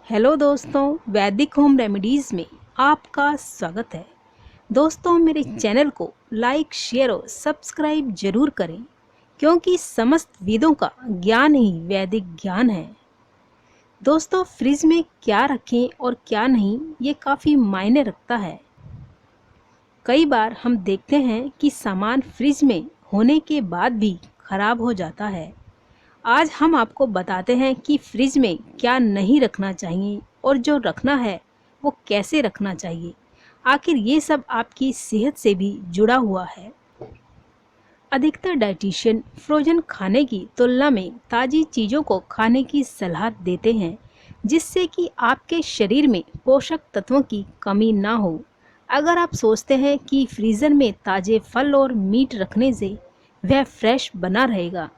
Hello दोस्तों, वैदिक home remedies में आपका स्वागत है। दोस्तों, मेरे चैनल को लाइक, शेयर और सब्सक्राइब जरूर करें क्योंकि समस्त वेदों का ज्ञान ही वैदिक ज्ञान है। दोस्तों, फ्रिज में क्या रखें और क्या नहीं, ये काफ़ी मायने रखता है। कई बार हम देखते हैं कि सामान फ्रिज में होने के बाद भी खराब हो जाता है। आज हम आपको बताते हैं कि फ्रिज में क्या नहीं रखना चाहिए और जो रखना है वो कैसे रखना चाहिए। आखिर ये सब आपकी सेहत से भी जुड़ा हुआ है। अधिकतर डाइटिशियन फ्रोजन खाने की तुलना में ताज़ी चीज़ों को खाने की सलाह देते हैं, जिससे कि आपके शरीर में पोषक तत्वों की कमी ना हो। अगर आप सोचते हैं कि फ्रीज़र में ताज़े फल और मीट रखने से वह फ्रेश बना रहेगा,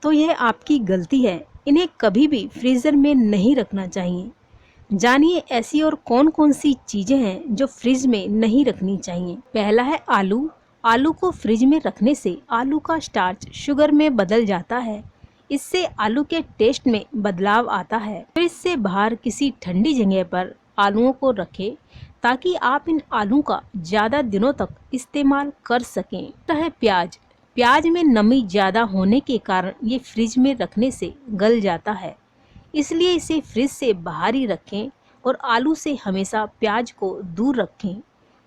तो यह आपकी गलती है। इन्हें कभी भी फ्रीज़र में नहीं रखना चाहिए। जानिए ऐसी और कौन कौन सी चीज़ें हैं जो फ्रिज में नहीं रखनी चाहिए। पहला है आलू। आलू को फ्रिज में रखने से आलू का स्टार्च शुगर में बदल जाता है। इससे आलू के टेस्ट में बदलाव आता है। फ्रिज से बाहर किसी ठंडी जगह पर आलूओं को रखें ताकि आप इन आलू का ज़्यादा दिनों तक इस्तेमाल कर सकें। तो है प्याज। प्याज में नमी ज़्यादा होने के कारण ये फ्रिज में रखने से गल जाता है, इसलिए इसे फ्रिज से बाहर ही रखें। और आलू से हमेशा प्याज को दूर रखें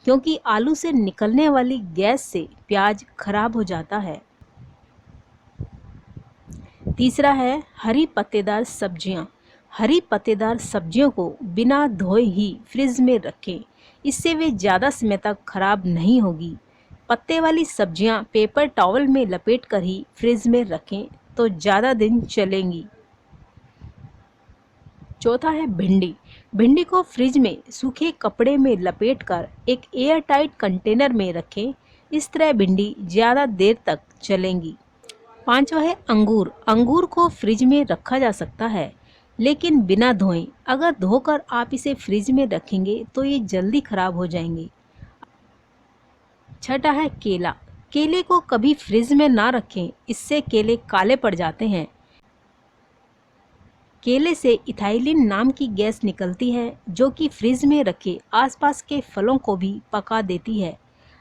क्योंकि आलू से निकलने वाली गैस से प्याज खराब हो जाता है। तीसरा है हरी पत्तेदार सब्जियां। हरी पत्तेदार सब्जियों को बिना धोए ही फ्रिज में रखें, इससे वे ज़्यादा समय तक खराब नहीं होगी। पत्ते वाली सब्जियां पेपर टॉवल में लपेट कर ही फ्रिज में रखें तो ज़्यादा दिन चलेंगी। चौथा है भिंडी। भिंडी को फ्रिज में सूखे कपड़े में लपेटकर एक एयर टाइट कंटेनर में रखें। इस तरह भिंडी ज़्यादा देर तक चलेंगी। पांचवा है अंगूर। अंगूर को फ्रिज में रखा जा सकता है, लेकिन बिना धोएं। अगर धोकर आप इसे फ्रिज में रखेंगे तो ये जल्दी खराब हो जाएंगे। छठा है केला। केले को कभी फ्रिज में ना रखें, इससे केले काले पड़ जाते हैं। केले से इथाइलिन नाम की गैस निकलती है जो कि फ्रिज में रखे आसपास के फलों को भी पका देती है।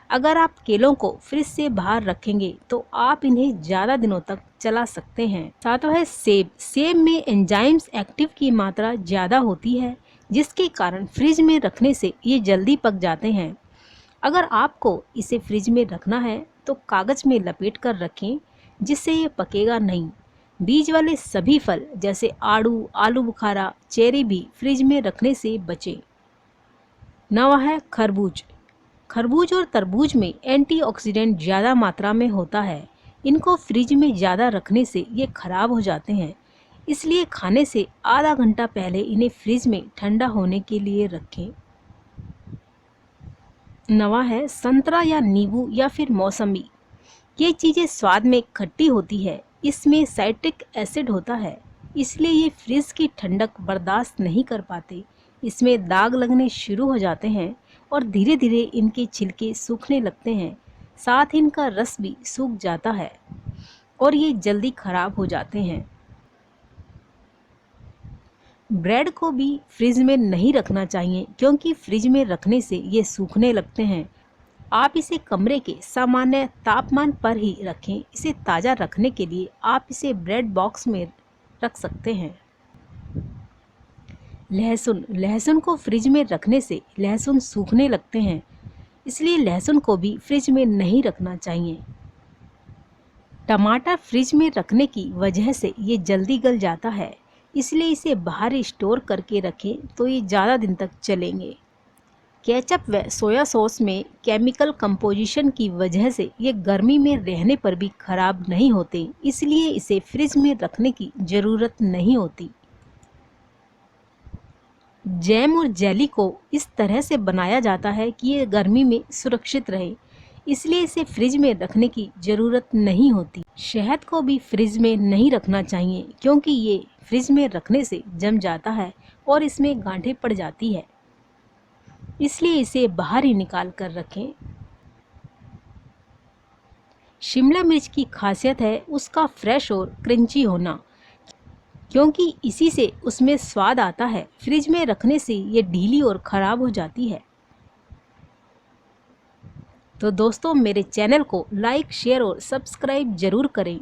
अगर आप केलों को फ्रिज से बाहर रखेंगे तो आप इन्हें ज़्यादा दिनों तक चला सकते हैं। सातवां है सेब। सेब में एंजाइम्स एक्टिव की मात्रा ज़्यादा होती है, जिसके कारण फ्रिज में रखने से ये जल्दी पक जाते हैं। अगर आपको इसे फ्रिज में रखना है तो कागज़ में लपेट कर रखें, जिससे ये पकेगा नहीं। बीज वाले सभी फल जैसे आड़ू, आलू बुखारा, चेरी भी फ्रिज में रखने से बचें। नवा है खरबूज। खरबूज और तरबूज में एंटीऑक्सीडेंट ज़्यादा मात्रा में होता है। इनको फ्रिज में ज़्यादा रखने से ये खराब हो जाते हैं, इसलिए खाने से आधा घंटा पहले इन्हें फ्रिज में ठंडा होने के लिए रखें। नवा है संतरा या नींबू या फिर मौसमी। ये चीज़ें स्वाद में खट्टी होती है, इसमें साइट्रिक एसिड होता है, इसलिए ये फ्रिज की ठंडक बर्दाश्त नहीं कर पाते। इसमें दाग लगने शुरू हो जाते हैं और धीरे धीरे इनके छिलके सूखने लगते हैं। साथ ही इनका रस भी सूख जाता है और ये जल्दी खराब हो जाते हैं। ब्रेड को भी फ्रिज में नहीं रखना चाहिए क्योंकि फ्रिज में रखने से ये सूखने लगते हैं। आप इसे कमरे के सामान्य तापमान पर ही रखें। इसे ताज़ा रखने के लिए आप इसे ब्रेड बॉक्स में रख सकते हैं। लहसुन। लहसुन को फ्रिज में रखने से लहसुन सूखने लगते हैं, इसलिए लहसुन को भी फ्रिज में नहीं रखना चाहिए। टमाटर फ्रिज में रखने की वजह से ये जल्दी गल जाता है, इसलिए इसे बाहर स्टोर करके रखें तो ये ज़्यादा दिन तक चलेंगे। केचप व सोया सॉस में केमिकल कंपोजिशन की वजह से ये गर्मी में रहने पर भी खराब नहीं होते, इसलिए इसे फ्रिज में रखने की ज़रूरत नहीं होती। जैम और जेली को इस तरह से बनाया जाता है कि ये गर्मी में सुरक्षित रहे, इसलिए इसे फ्रिज में रखने की ज़रूरत नहीं होती। शहद को भी फ्रिज में नहीं रखना चाहिए क्योंकि ये फ्रिज में रखने से जम जाता है और इसमें गांठें पड़ जाती है, इसलिए इसे बाहर ही निकाल कर रखें। शिमला मिर्च की खासियत है उसका फ्रेश और क्रंची होना। क्योंकि इसी से उसमें स्वाद आता है। फ्रिज में रखने से ये ढीली और ख़राब हो जाती है। तो दोस्तों मेरे चैनल को लाइक, शेयर और सब्सक्राइब ज़रूर करें।